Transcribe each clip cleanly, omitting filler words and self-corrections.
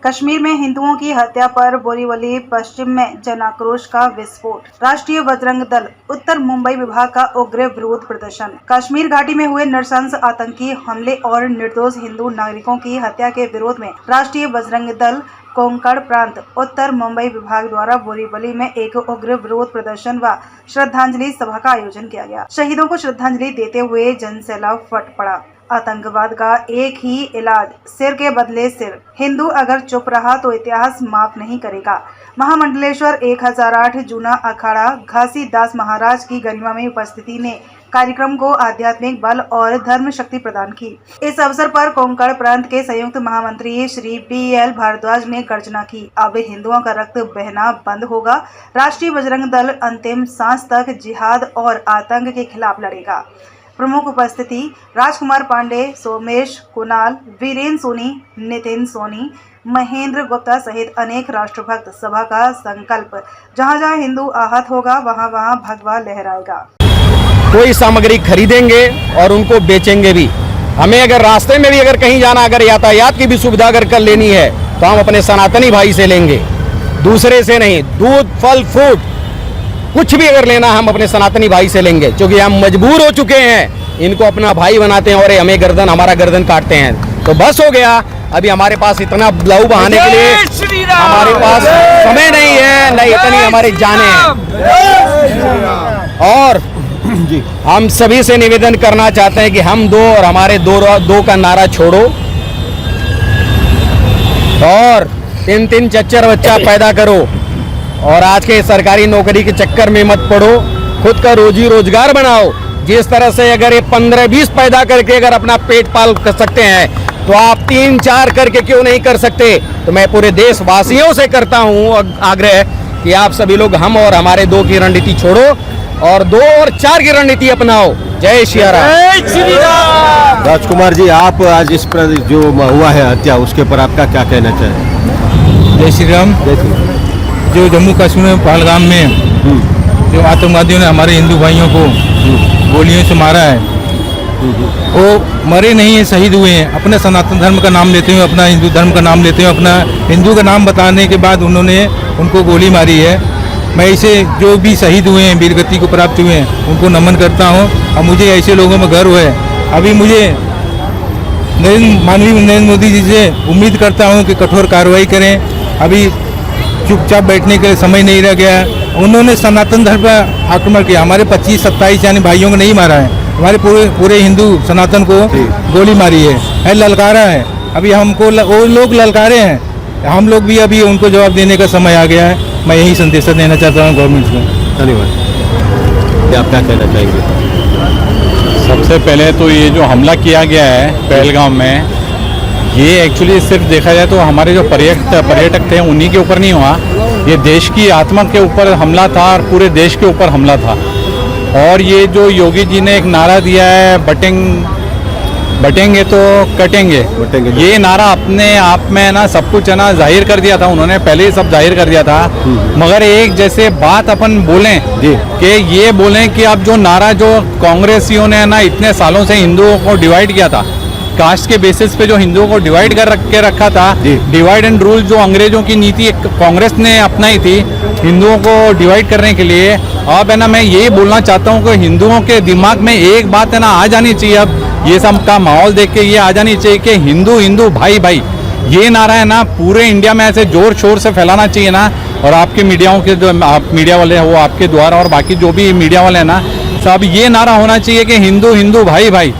कश्मीर में हिंदुओं की हत्या पर बोरीवली पश्चिम में जन आक्रोश का विस्फोट। राष्ट्रीय बजरंग दल उत्तर मुंबई विभाग का उग्र विरोध प्रदर्शन। कश्मीर घाटी में हुए नृशंस आतंकी हमले और निर्दोष हिंदू नागरिकों की हत्या के विरोध में राष्ट्रीय बजरंग दल कोंकण प्रांत उत्तर मुंबई विभाग द्वारा बोरीवली में एक उग्र विरोध प्रदर्शन व श्रद्धांजलि सभा का आयोजन किया गया। शहीदों को श्रद्धांजलि देते हुए जनसैलाब फट पड़ा। आतंकवाद का एक ही इलाज, सिर के बदले सिर। हिंदू अगर चुप रहा तो इतिहास माफ नहीं करेगा। महामंडलेश्वर 1008 जूना अखाड़ा घासीदास महाराज की गरिमा में उपस्थिति ने कार्यक्रम को आध्यात्मिक बल और धर्म शक्ति प्रदान की। इस अवसर पर कोंकण प्रांत के संयुक्त महामंत्री श्री BL भारद्वाज ने गर्जना की, अब हिंदुओं का रक्त बहना बंद होगा। राष्ट्रीय बजरंग दल अंतिम सांस तक जिहाद और आतंक के खिलाफ लड़ेगा। प्रमुख उपस्थिति राजकुमार पांडे, सोमेश, कुणाल, वीरेन सोनी, नितिन सोनी, महेंद्र गुप्ता सहित अनेक राष्ट्रभक्त। सभा का संकल्प, जहां जहां हिंदू आहत होगा वहां वहां भगवा लहराएगा। कोई सामग्री खरीदेंगे और उनको बेचेंगे भी। हमें अगर रास्ते में भी अगर कहीं जाना, अगर यातायात की भी सुविधा अगर कर लेनी है तो हम अपने सनातनी भाई से लेंगे, दूसरे से नहीं। दूध, फल, फ्रूट कुछ भी अगर लेना हम अपने सनातनी भाई से लेंगे, क्योंकि हम मजबूर हो चुके हैं। इनको अपना भाई बनाते हैं और हमें हमारा गर्दन काटते हैं। तो बस हो गया, अभी हमारे पास इतना लहू बहाने के लिए हमारे पास समय नहीं है, नहीं इतनी हमारी जाने हैं। और हम सभी से निवेदन करना चाहते हैं कि हम दो और हमारे दो का नारा छोड़ो और 3-3 चच्चर बच्चा पैदा करो और आज के सरकारी नौकरी के चक्कर में मत पड़ो। खुद का रोजी रोजगार बनाओ। जिस तरह से अगर ये 15-20 पैदा करके अगर अपना पेट पाल कर सकते हैं तो आप 3-4 करके क्यों नहीं कर सकते। तो मैं पूरे देशवासियों से करता हूं आग्रह कि आप सभी लोग हम और हमारे 2 की रणनीति छोड़ो और 2 और 4 की रणनीति अपनाओ। जय श्री राम। राजकुमार जी, आप आज इस पर जो हुआ है हत्या, उसके ऊपर आपका क्या कहना चाहें? जय श्री राम। जो जम्मू कश्मीर में पहलगाम में जो आतंकवादियों ने हमारे हिंदू भाइयों को गोलियों से मारा है, वो मरे नहीं है, शहीद हुए हैं। अपने सनातन धर्म का नाम लेते हुए, अपना हिंदू धर्म का नाम लेते हुए, अपना हिंदू का नाम बताने के बाद उन्होंने उनको गोली मारी है। मैं इसे जो भी शहीद हुए हैं, वीरगति को प्राप्त हुए हैं, उनको नमन करता हूं और मुझे ऐसे लोगों में गर्व है। अभी मुझे माननीय नरेंद्र मोदी जी से उम्मीद करता हूं कि कठोर कार्रवाई करें। अभी चुपचाप बैठने के लिए समय नहीं रह गया। उन्होंने सनातन धर्म पर आक्रमण किया, हमारे 25-27 यानी भाइयों को नहीं मारा है, हमारे पूरे हिंदू सनातन को गोली मारी है, ललकारा है। अभी हमको वो लोग ललकारे हैं, हम लोग भी अभी उनको जवाब देने का समय आ गया है। मैं यही संदेश देना चाहता हूँ गवर्नमेंट को। धन्यवाद। आप क्या कहना चाहेंगे? सबसे पहले तो ये जो हमला किया गया है पहलगाम में, ये एक्चुअली सिर्फ देखा जाए तो हमारे जो पर्यटक थे उन्हीं के ऊपर नहीं हुआ, ये देश की आत्मा के ऊपर हमला था और पूरे देश के ऊपर हमला था। और ये जो योगी जी ने एक नारा दिया है, बटेंगे तो कटेंगे, ये नारा अपने आप में ना सब कुछ है ना जाहिर कर दिया था। उन्होंने पहले ही सब जाहिर कर दिया था। मगर एक जैसे बात अपन बोलें कि ये बोलें कि अब जो नारा जो कांग्रेसियों ने ना इतने सालों से हिंदुओं को डिवाइड किया था, कास्ट के बेसिस पे जो हिंदुओं को डिवाइड कर के रखा था, डिवाइड एंड रूल जो अंग्रेजों की नीति कांग्रेस ने अपनाई थी हिंदुओं को डिवाइड करने के लिए। अब है ना मैं यही बोलना चाहता हूँ कि हिंदुओं के दिमाग में एक बात है ना आ जानी चाहिए, अब ये सब का माहौल देख के ये आ जानी चाहिए कि हिंदू हिंदू भाई भाई, ये नारा है ना पूरे इंडिया में ऐसे जोर शोर से फैलाना चाहिए ना। और आपके मीडियाओं के जो आप मीडिया वाले हैं वो आपके द्वारा और बाकी जो भी मीडिया वाले हैं ना, सब ये नारा होना चाहिए कि हिंदू हिंदू भाई भाई।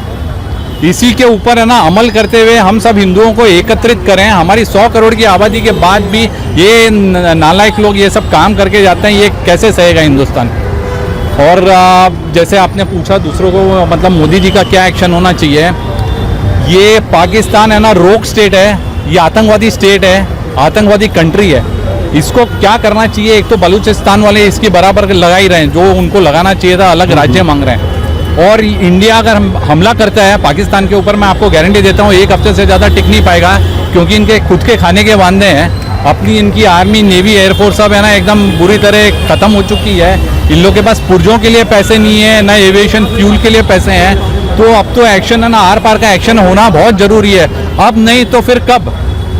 इसी के ऊपर है ना अमल करते हुए हम सब हिंदुओं को एकत्रित करें। हमारी 100 करोड़ की आबादी के बाद भी ये नालायक लोग ये सब काम करके जाते हैं, ये कैसे सहेगा हिंदुस्तान। और जैसे आपने पूछा दूसरों को, मतलब मोदी जी का क्या एक्शन होना चाहिए। ये पाकिस्तान है ना रोक स्टेट है, ये आतंकवादी स्टेट है, आतंकवादी कंट्री है। इसको क्या करना चाहिए, एक तो बलूचिस्तान वाले इसकी बराबर लगा ही रहे हैं, जो उनको लगाना चाहिए था अलग राज्य मांग रहे हैं। और इंडिया अगर हमला करता है पाकिस्तान के ऊपर, मैं आपको गारंटी देता हूँ 1 हफ्ते से ज़्यादा टिक नहीं पाएगा, क्योंकि इनके खुद के खाने के वादे हैं। अपनी इनकी आर्मी, नेवी, एयरफोर्स सब है ना एकदम बुरी तरह ख़त्म हो चुकी है। इन लोगों के पास पुर्जों के लिए पैसे नहीं है, ना एविएशन फ्यूल के लिए पैसे हैं। तो अब तो एक्शन है ना, आर पार का एक्शन होना बहुत ज़रूरी है। अब नहीं तो फिर कब?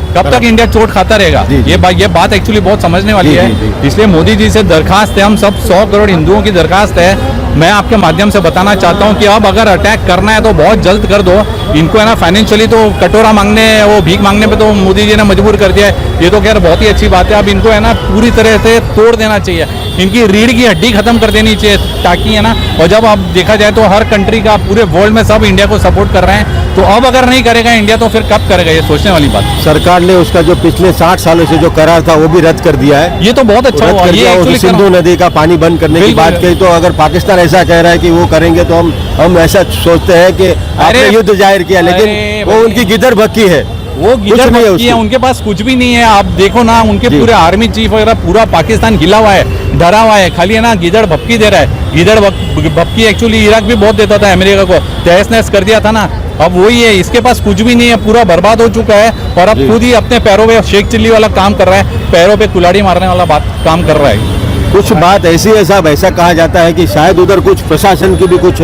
कब तक इंडिया चोट खाता रहेगा? जी, जी। ये बात एक्चुअली बहुत समझने वाली जी, है। जी, जी। इसलिए मोदी जी से दरखास्त है, हम सब 100 करोड़ हिंदुओं की दरखास्त है। मैं आपके माध्यम से बताना चाहता हूं कि अब अगर अटैक करना है तो बहुत जल्द कर दो। इनको है ना फाइनेंशियली तो कटोरा मांगने, वो भीख मांगने पे तो मोदी जी ने मजबूर कर दिया है। ये तो खैर बहुत ही अच्छी बात है। अब इनको है ना पूरी तरह से तोड़ देना चाहिए, इनकी रीढ़ की हड्डी खत्म कर देनी चाहिए, ताकि है ना, और जब अब देखा जाए तो हर कंट्री का, पूरे वर्ल्ड में सब इंडिया को सपोर्ट कर रहे हैं। तो अब अगर नहीं करेगा इंडिया तो फिर कब करेगा? ये सोचने वाली बात है। सरकार ने उसका जो पिछले 60 सालों से जो करार था वो भी रद्द कर दिया है। ये तो बहुत अच्छा रद्द हुआ। कर ये दिया। actually सिंधु नदी का पानी बंद करने की बिल्कुल। बात कही, तो अगर पाकिस्तान ऐसा कह रहा है कि वो करेंगे तो हम ऐसा सोचते हैं कि आपने युद्ध जाहिर किया, अरे लेकिन वो भाई। उनकी गिदर भक्की है, वो गिदर नहीं है भक्की है, उसकी। उनके पास कुछ भी नहीं है। आप देखो ना, उनके जी। पूरे आर्मी चीफ वगैरह पूरा पाकिस्तान हिला हुआ है, डरा हुआ है, खाली है ना गिदड़ भपकी दे रहा है। गिदड़ भपकी एक्चुअली इराक भी बहुत देता था अमेरिका को, तहस नहस कर दिया था ना। अब वही है, इसके पास कुछ भी नहीं है, पूरा बर्बाद हो चुका है, और अब जी। खुद ही अपने पैरों पे शेख चिल्ली वाला काम कर रहा है, पैरों पे कुल्हाड़ी मारने वाला काम कर रहा है। कुछ बात ऐसी है साहब, ऐसा कहा जाता है कि शायद उधर कुछ प्रशासन की भी कुछ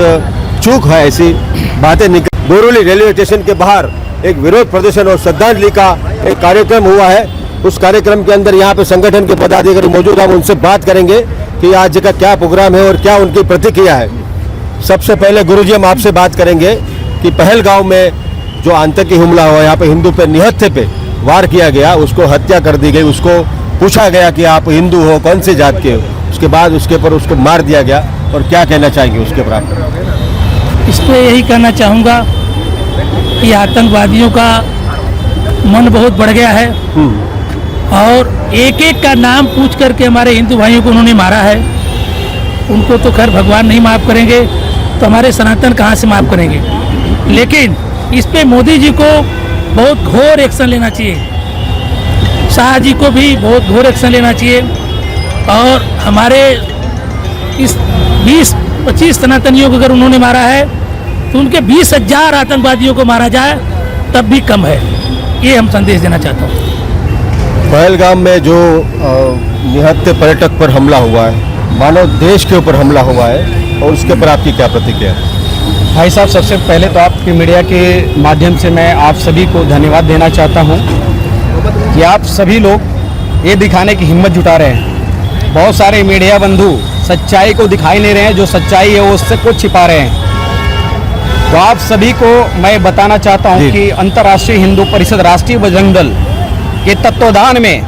चूक है, ऐसी बातें निकल। बोरोली रेलवे स्टेशन के बाहर एक विरोध प्रदर्शन और श्रद्धांजलि का एक कार्यक्रम हुआ है। उस कार्यक्रम के अंदर यहाँ पे संगठन के पदाधिकारी मौजूद हैं, हम उनसे बात करेंगे कि आज का क्या प्रोग्राम है और क्या उनकी प्रतिक्रिया है। सबसे पहले गुरुजी हम आपसे बात करेंगे कि पहलगांव में जो आतंकी हमला हुआ, यहाँ पे हिंदू पे निहत्थे पे वार किया गया, उसको हत्या कर दी गई, उसको पूछा गया कि आप हिंदू हो, कौन से जात के हो, उसके बाद उसके ऊपर उसको मार दिया गया, और क्या कहना चाहेंगे उसके ऊपर आप? इस पर यही कहना चाहूँगा कि आतंकवादियों का मन बहुत बढ़ गया है, और एक एक का नाम पूछ करके हमारे हिंदू भाइयों को उन्होंने मारा है। उनको तो खैर भगवान नहीं माफ़ करेंगे, तो हमारे सनातन कहाँ से माफ़ करेंगे? लेकिन इस पे मोदी जी को बहुत घोर एक्शन लेना चाहिए, शाह जी को भी बहुत घोर एक्शन लेना चाहिए, और हमारे इस 20-25 सनातनियों को अगर उन्होंने मारा है तो उनके 20,000 आतंकवादियों को मारा जाए तब भी कम है। ये हम संदेश देना चाहता हूँ। पहलगाम में जो निहत्थे पर्यटक पर हमला हुआ है, मानव देश के ऊपर हमला हुआ है, और उसके ऊपर आपकी क्या प्रतिक्रिया है? भाई साहब, सबसे पहले तो आपकी मीडिया के माध्यम से मैं आप सभी को धन्यवाद देना चाहता हूं कि आप सभी लोग ये दिखाने की हिम्मत जुटा रहे हैं। बहुत सारे मीडिया बंधु सच्चाई को दिखाई नहीं रहे हैं, जो सच्चाई है वो उससे कुछ छिपा रहे हैं। तो आप सभी को मैं बताना चाहता हूं कि अंतर्राष्ट्रीय हिंदू परिषद राष्ट्रीय बजरंग दल के तत्वाधान में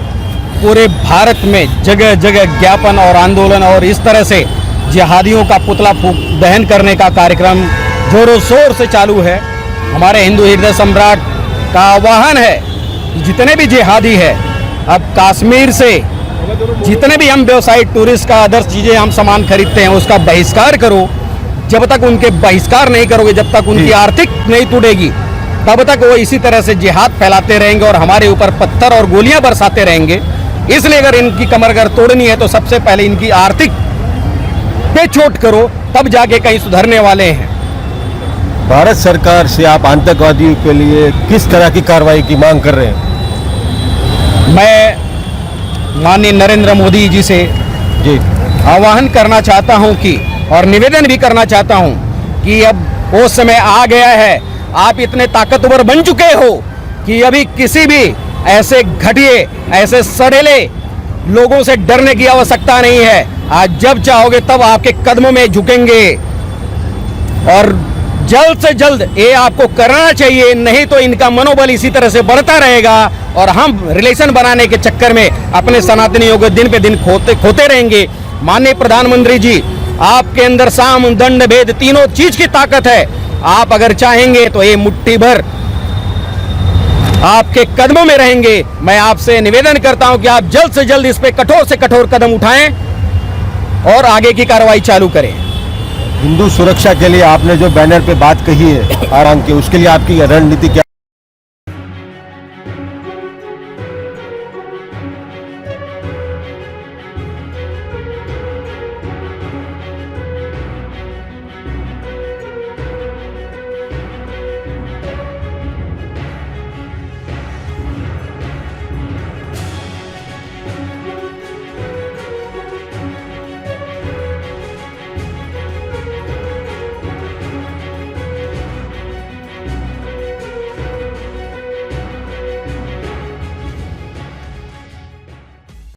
पूरे भारत में जगह जगह ज्ञापन और आंदोलन और इस तरह से जिहादियों का पुतला फूंक दहन करने का कार्यक्रम जोरों शोर से चालू है। हमारे हिंदू हृदय सम्राट का आह्वान है कि जितने भी जिहादी है, अब कश्मीर से जितने भी हम व्यवसायिक टूरिस्ट का अदर्स चीज़ें हम सामान खरीदते हैं उसका बहिष्कार करो। जब तक उनके बहिष्कार नहीं करोगे, जब तक उनकी आर्थिक नहीं टूटेगी, तब तक वो इसी तरह से जिहाद फैलाते रहेंगे और हमारे ऊपर पत्थर और गोलियां बरसाते रहेंगे। इसलिए अगर इनकी कमर अगर तोड़नी है तो सबसे पहले इनकी आर्थिक पे चोट करो, तब जाके कहीं सुधरने वाले हैं। भारत सरकार से आप आतंकवादियों के लिए किस तरह की कार्रवाई की मांग कर रहे हैं? मैं माननीय नरेंद्र मोदी जी से जी आह्वान करना चाहता हूं कि, और निवेदन भी करना चाहता हूं कि अब वो समय आ गया है, आप इतने ताकतवर बन चुके हो कि अभी किसी भी ऐसे घटिए, ऐसे सड़ेले लोगों से डरने की आवश्यकता नहीं है। आज जब चाहोगे तब आपके कदमों में झुकेंगे, और जल्द से जल्द ये आपको करना चाहिए, नहीं तो इनका मनोबल इसी तरह से बढ़ता रहेगा और हम रिलेशन बनाने के चक्कर में अपने सनातनियों को दिन पे दिन खोते रहेंगे। माननीय प्रधानमंत्री जी, आपके अंदर साम दंड भेद तीनों चीज की ताकत है। आप अगर चाहेंगे तो ये मुट्ठी भर आपके कदमों में रहेंगे। मैं आपसे निवेदन करता हूं कि आप जल्द से जल्द इस पे कठोर से कठोर कदम उठाएं और आगे की कार्रवाई चालू करें। हिंदू सुरक्षा के लिए आपने जो बैनर पे बात कही है आराम की, उसके लिए आपकी रणनीति क्या?